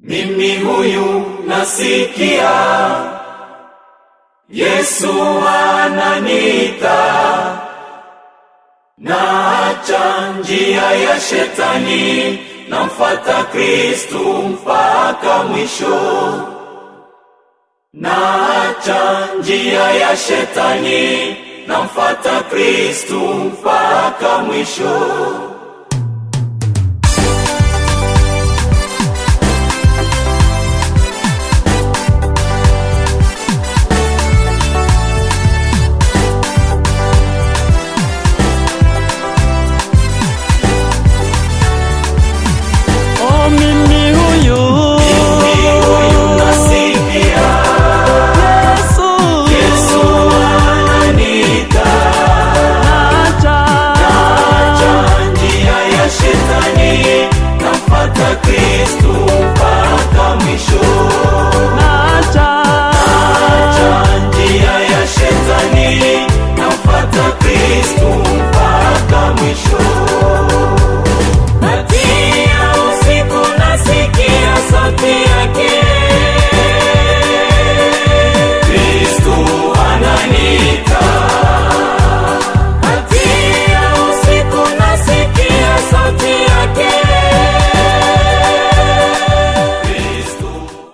Mimi huyu nasikia Yesu ananiita, naacha njia ya shetani, namfuata Kristo mpaka mwisho. Naacha njia ya shetani, namfuata Kristo mpaka mwisho. Usiku nasikia sauti